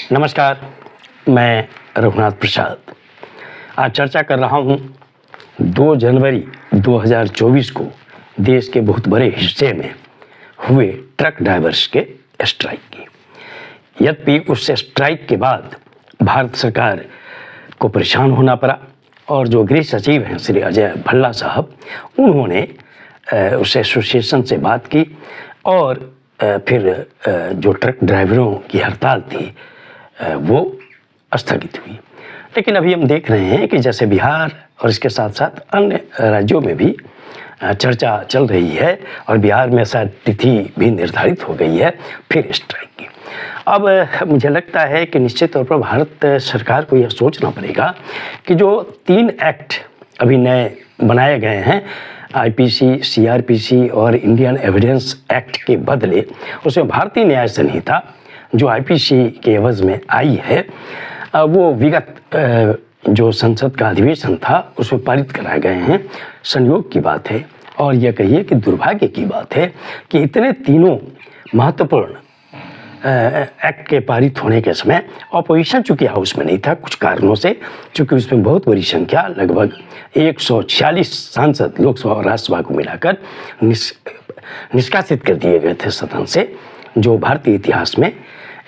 नमस्कार, मैं रघुनाथ प्रसाद आज चर्चा कर रहा हूं 2 जनवरी 2024 को देश के बहुत बड़े हिस्से में हुए ट्रक ड्राइवर्स के स्ट्राइक की। यद्यपि उस स्ट्राइक के बाद भारत सरकार को परेशान होना पड़ा और जो गृह सचिव हैं श्री अजय भल्ला साहब, उन्होंने उस एसोसिएशन से बात की और फिर जो ट्रक ड्राइवरों की हड़ताल थी वो स्थगित हुई। लेकिन अभी हम देख रहे हैं कि जैसे बिहार और इसके साथ साथ अन्य राज्यों में भी चर्चा चल रही है और बिहार में शायद तिथि भी निर्धारित हो गई है फिर स्ट्राइक की। अब मुझे लगता है कि निश्चित तौर पर भारत सरकार को यह सोचना पड़ेगा कि जो 3 एक्ट अभी नए बनाए गए हैं, आईपीसी, सीआरपीसी और इंडियन एविडेंस एक्ट के बदले उसमें भारतीय न्याय संहिता जो आईपीसी के एवज में आई है वो विगत जो संसद का अधिवेशन था उसमें पारित कराए गए हैं। संयोग की बात है और यह कहिए कि दुर्भाग्य की बात है कि इतने तीनों महत्वपूर्ण एक्ट के पारित होने के समय ऑपोजिशन चूंकि हाउस में नहीं था कुछ कारणों से, चूंकि उसमें बहुत बड़ी संख्या लगभग 146 सांसद लोकसभा और राज्यसभा को मिलाकर निष्कासित कर दिए गए थे सदन से, जो भारतीय इतिहास में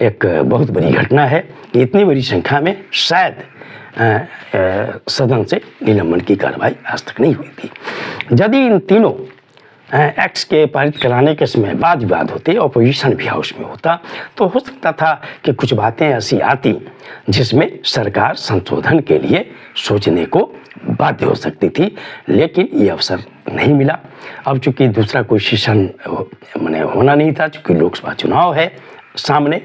एक बहुत बड़ी घटना है कि इतनी बड़ी संख्या में शायद सदन से निलंबन की कार्रवाई आज तक नहीं हुई थी। यदि इन तीनों एक्ट्स के पारित कराने के समय वाद विवाद होते, ऑपोजिशन भी हाउस में होता, तो हो सकता था कि कुछ बातें ऐसी आती जिसमें सरकार संशोधन के लिए सोचने को बाध्य हो सकती थी, लेकिन ये अवसर नहीं मिला। अब चूंकि दूसरा कोई सेशन होना नहीं था, चूंकि लोकसभा चुनाव है सामने,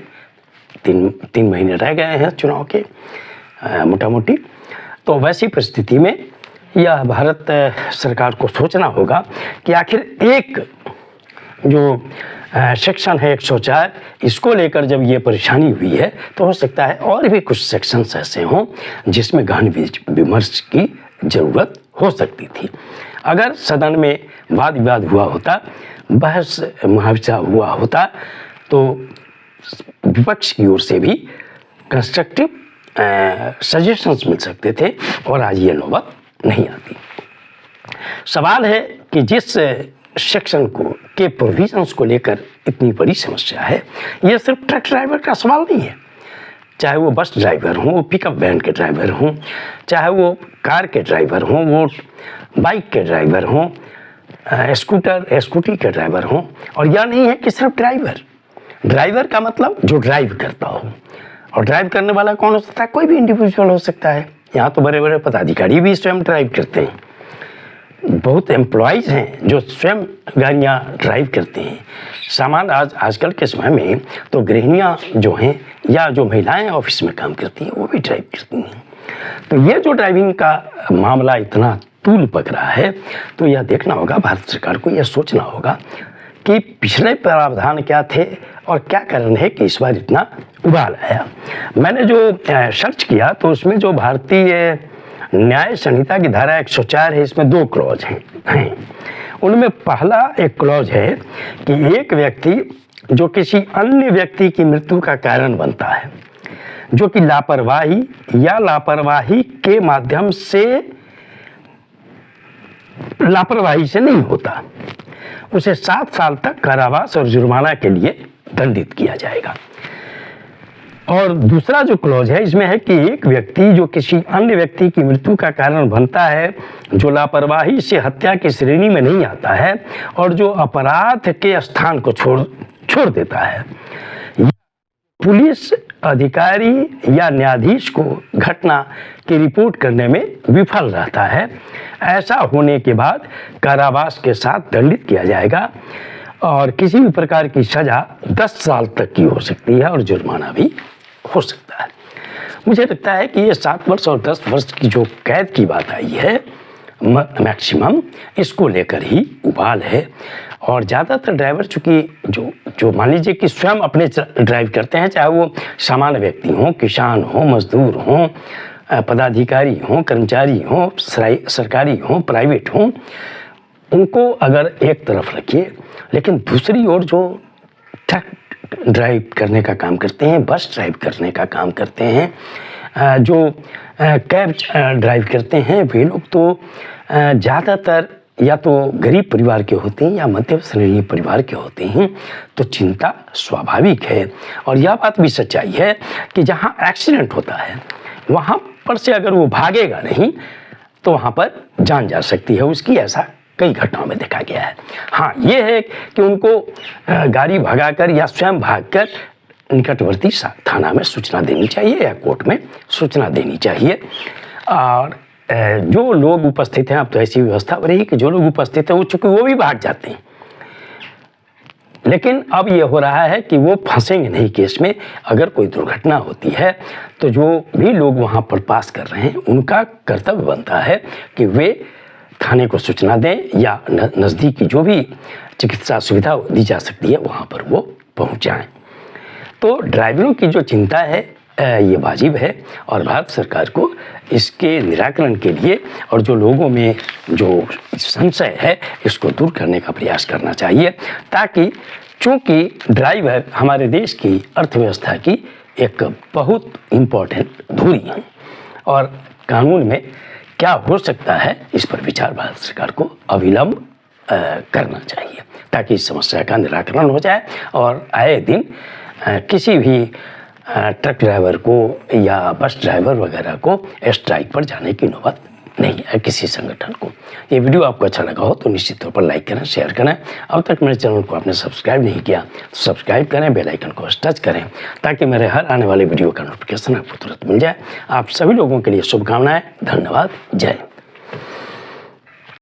3 महीने रह गए हैं चुनाव के मोटा मोटी, तो वैसी परिस्थिति में यह भारत सरकार को सोचना होगा कि आखिर एक जो सेक्शन है 104, इसको लेकर जब ये परेशानी हुई है तो हो सकता है और भी कुछ सेक्शंस ऐसे हों जिसमें गहन विमर्श की ज़रूरत हो सकती थी। अगर सदन में वाद विवाद हुआ होता, बहस मुहावजा हुआ होता, तो विपक्ष की ओर से भी कंस्ट्रक्टिव सजेशंस मिल सकते थे और आज ये नौबत नहीं आती। सवाल है कि जिस सेक्शन को के प्रोविजंस को लेकर इतनी बड़ी समस्या है, ये सिर्फ ट्रक ड्राइवर का सवाल नहीं है। चाहे वो बस ड्राइवर हों, वो पिकअप वैन के ड्राइवर हों, चाहे वो कार के ड्राइवर हों, वो बाइक के ड्राइवर हों, स्कूटी के ड्राइवर हों, और यह नहीं है कि सिर्फ ड्राइवर का मतलब जो ड्राइव करता हो, और ड्राइव करने वाला कौन हो सकता है? कोई भी इंडिविजुअल हो सकता है। यहाँ तो बड़े बड़े पदाधिकारी भी स्वयं ड्राइव करते हैं, बहुत एम्प्लॉयज़ हैं जो स्वयं गाड़ियाँ ड्राइव करते हैं। सामान आजकल के समय में तो गृहिणियाँ जो हैं या जो महिलाएं ऑफिस में काम करती हैं वो भी ड्राइव करती हैं। तो ये जो ड्राइविंग का मामला इतना तूल पकड़ा है, तो यह देखना होगा, भारत सरकार को यह सोचना होगा कि पिछले प्रावधान क्या थे और क्या कारण है कि इस बार इतना उबाल आया। मैंने जो सर्च किया तो उसमें जो भारतीय न्याय संहिता की धारा 104 है, इसमें 2 क्लॉज हैं। उनमें पहला एक क्लॉज है कि एक व्यक्ति जो किसी अन्य व्यक्ति की मृत्यु का कारण बनता है, जो कि लापरवाही या लापरवाही के माध्यम से लापरवाही से नहीं होता, उसे 7 साल तक कारावास और जुर्माना के लिए दंडित किया जाएगा। और दूसरा जो क्लॉज है इसमें है कि एक व्यक्ति जो किसी अन्य व्यक्ति की मृत्यु का कारण बनता है, जो लापरवाही से हत्या की श्रेणी में नहीं आता है और जो अपराध के स्थान को छोड़ देता है, पुलिस अधिकारी या न्यायाधीश को घटना की रिपोर्ट करने में विफल रहता है, ऐसा होने के बाद कारावास के साथ दंडित किया जाएगा और किसी भी प्रकार की सजा 10 साल तक की हो सकती है और जुर्माना भी हो सकता है। मुझे लगता है कि ये 7 वर्ष और 10 वर्ष की जो कैद की बात आई है मैक्सिमम, इसको लेकर ही उबाल है। और ज़्यादातर ड्राइवर चूँकि जो मान लीजिए कि स्वयं अपने ड्राइव करते हैं, चाहे वो सामान्य व्यक्ति हों, किसान हों, मजदूर हों, पदाधिकारी हों, कर्मचारी हों, सरकारी हों, प्राइवेट हों, उनको अगर एक तरफ रखिए, लेकिन दूसरी ओर जो ट्रक ड्राइव करने का काम करते हैं, बस ड्राइव करने का काम करते हैं, जो कैब ड्राइव करते हैं, वे लोग तो ज़्यादातर या तो गरीब परिवार के होते हैं या मध्यम श्रेणी परिवार के होते हैं। तो चिंता स्वाभाविक है और यह बात भी सच्चाई है कि जहाँ एक्सीडेंट होता है वहाँ पर से अगर वो भागेगा नहीं तो वहाँ पर जान जा सकती है उसकी। ऐसा कई घटनाओं में देखा गया है। हाँ, ये है कि उनको गाड़ी भगाकर या स्वयं भागकर निकटवर्ती थाना में सूचना देनी चाहिए या कोर्ट में सूचना देनी चाहिए। और जो लोग उपस्थित हैं, अब तो ऐसी व्यवस्था हो रही है कि जो लोग उपस्थित हैं वो चूंकि वो भी भाग जाते हैं, लेकिन अब ये हो रहा है कि वो फंसेंगे नहीं केस में। अगर कोई दुर्घटना होती है तो जो भी लोग वहाँ पर पास कर रहे हैं उनका कर्तव्य बनता है कि वे थाने को सूचना दें या नज़दीकी जो भी चिकित्सा सुविधा दी जा सकती है वहाँ पर वो पहुँच जाएँ। तो ड्राइवरों की जो चिंता है ये वाजिब है और भारत सरकार को इसके निराकरण के लिए और जो लोगों में जो संशय है इसको दूर करने का प्रयास करना चाहिए, ताकि चूँकि ड्राइवर हमारे देश की अर्थव्यवस्था की एक बहुत इम्पोर्टेंट धुरी है और कानून में क्या हो सकता है इस पर विचार भारत सरकार को अविलंब करना चाहिए, ताकि इस समस्या का निराकरण हो जाए और आए दिन किसी भी ट्रक ड्राइवर को या बस ड्राइवर वगैरह को स्ट्राइक पर जाने की नौबत नहीं है किसी संगठन को। ये वीडियो आपको अच्छा लगा हो तो निश्चित तौर पर लाइक करें, शेयर करें। अब तक मेरे चैनल को आपने सब्सक्राइब नहीं किया तो सब्सक्राइब करें, बेल आइकन को टच करें ताकि मेरे हर आने वाले वीडियो का नोटिफिकेशन आपको तुरंत मिल जाए। आप सभी लोगों के लिए शुभकामनाएं। धन्यवाद। जय हिंद।